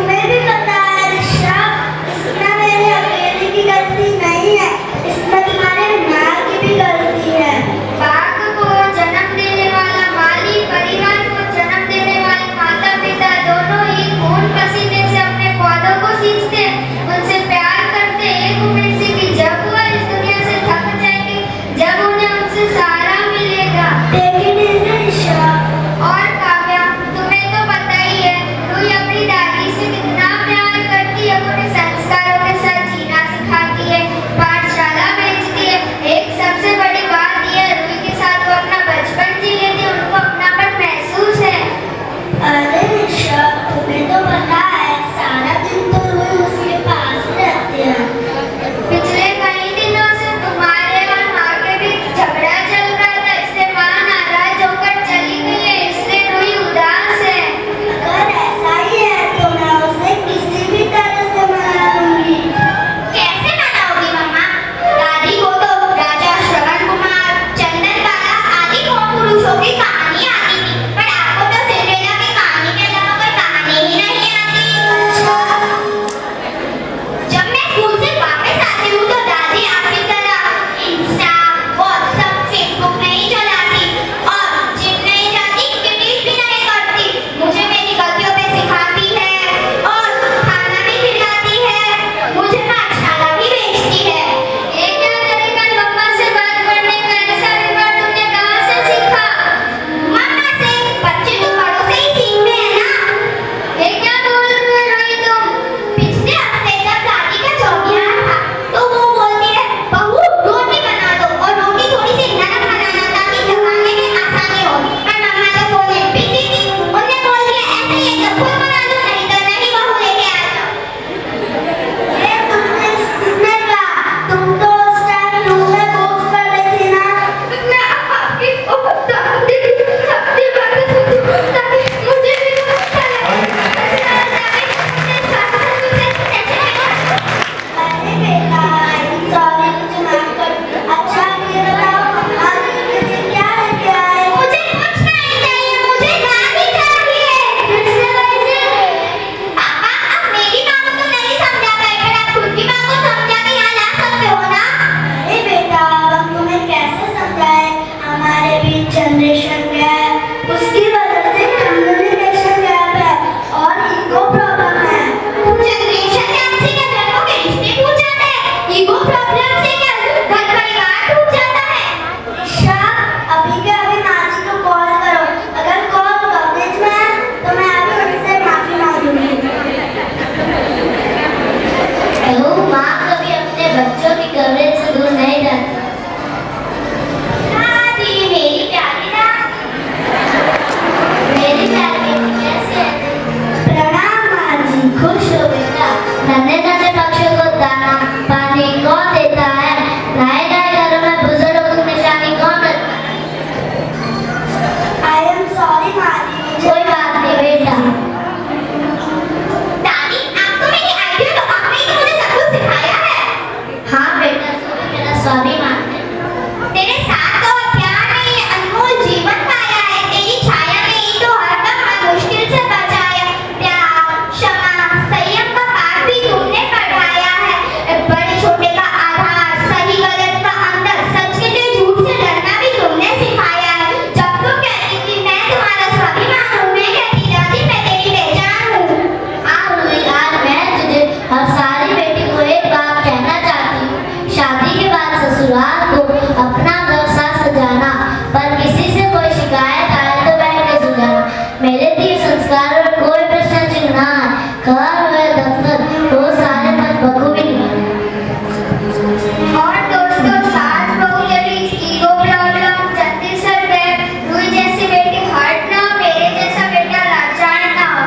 तुम्हें भी पता है ऋषभ, इसमें मेरी अकेले की गलती नहीं है, इसमें तुम्हारे माँ की भी गलती है। बाग को जन्म देने वाला माली, परिवार को जन्म देने वाले माता पिता दोनों ही खून पसीने से अपने पौधों को सींचते, उनसे प्यार करते, एक उम्मीद से कि जब वह इस दुनिया से थक जाएंगे, जब उन्हें उनसे सहारा मिलेगा। और काव्या, तुम्हें तो पता ही है रूही अपनी दादी से कितना प्यार करती है, उन्हें संस्कारों के साथ जीना सिखाती है, पाठशाला भेजती है। एक सबसे बड़ी बात यह है रूही के साथ वो अपना बचपन जी लेती है, उनको अपनापन महसूस है। अरे ऋषभ, तुम्हें तो पता है सारा दिन तो रूही उसके पास रहती है। पिछले कई दिनों से तुम्हारे और माँ के बीच झगड़ा चल रहा था, इसलिए माँ नाराज होकर चली गई है, इसलिए रूही उदास है। अगर ऐसा ही है तो मैं उसे किसी भी तरह से मना लूंगी। कैसे मनाओगी मम्मा? दादी को तो राजा श्रवण कुमार, चंदनबाला आदि पुरुषों की कहानी आती थी, पर आपको तो सिंड्रेला की कहानी के अलावा कोई कहानी ही नहीं आती। जब मैं स्कूल से वापस आती हूँ तो दादी आपकी तरह इंस्टा, व्हाट्सएप, फेसबुक नहीं चलाती और जिम नहीं जाती, किटीज भी नहीं करती, मुझे मेरी गलतियों पे सिखाती है और खाना भी खिलाती है, मुझे पाठशाला भी भेजती है। ये क्या तरीका मम्मा से बात करने का, ऐसा व्यवहार तुमने कहाँ से सीखा? मम्मा से, बच्चे तो बड़ों से ही सीखते हैं ना। ये क्या बोल रही हो तुम? पिछले हफ्ते जब दादी का चौकियार था तो वो बोलती है बहू रोटी बना दो, और रोटी थोड़ी सी नरम बनाना ताकि चबाने में आसानी हो, पर मम्मा तो बोले पीती थी, उन्हें बोल दिया ऐसे ही है, खुद बना लो, नहीं तो नहीं बहू लेके आ जाओ। ये तुमने किसने कहा? तुम तो उस टाइम रूम में कोर्स कर रही थी ना। मैं आपकी दादी की बातें सुनती हूँ ताकि मुझे भी अच्छा लगे। अरे बेटा, सॉरी, मुझे माफ कर। अच्छा ये बताओ, आज के लिए क्या लेके आए? मुझे कुछ नहीं चाहिए, मुझे दादी चाहिए। पापा, आप मेरी माँ को तो नहीं समझा पाए, पर आप खुद की माँ को समझा के यहाँ ला सकते हो ना। अरे बेटा, अब हम तुम्हें कैसे समझाएं? हमारे बीच जनरेशन गैप, उसकी वजह से कम्युनिकेशन गैप है और ईगो प्रॉब्लम है। जनरेशन गैप से क्या जन्मों के रिश्ते टूट जाते हैं? ईगो प्रॉब्लम से क्या घर परिवार टूट जाता है? ऋषभ, अभी के अभी माँ जी को कॉल करो। अगर कॉल कवरेज में है तो मैं अभी उनसे माफी मांगूंगी। हेलो माँ, कभी अपने बच्चों की कवरेज से दूर नहीं जाती। दादी, मेरी प्यारी दादी, मेरी प्यारी कैसे है? प्रणाम माँ जी। खुश हो बेटा। नन्हे नन्हे पक्षियों को दाना पानी कौन देता है? नए नए घरों में बुजुर्गों की निशानी कौन रखता है? आई एम सॉरी माँ जी। कोई बात नहीं बेटा। दादी, आपको मेरी आइडिया तो आपने ही मुझे सब कुछ सिखाया है। हाँ बेटा, तुम मेरा सॉरी मानते। तेरे साथ तो हथियार ने ये अनमोल जीवन पाया है, तेरी छाया ने ही तो हरदम हर मुश्किल से बचाया। त्याग, क्षमा, संयम का पाठ भी तुमने पढ़ाया है। बड़े छोटे का आधार, सही गलत का अंतर, सच के लिए झूठ से डरना भी तुमने सिखाया है। जब तुम कहती थी मैं तुम्हारा स्वाभिमान हूँ, मैं कहती दादी मैं तेरी पहचान हूँ। हाँ रूही, आज मैं तुझे हर सारी बेटी को एक बात कहना चाहती हूँ। शादी के बाद ससुराल को अपना घर सा सजाना, पर किसी से कोई शिकायत आए तो बैठ के सुलझाना। मेरे दिए संस्कार में कोई प्रश्न चिन्ह ना है, घर हुए दफ्तर वो सारे मत बखूबी निभाए। और दोस्तों, सास बहू के बीच ईगो प्रॉब्लम, जल्दी सर गए, रूही जैसी बेटी हर्ट ना हो, मेरे जैसा बेटा लाचार ना हो।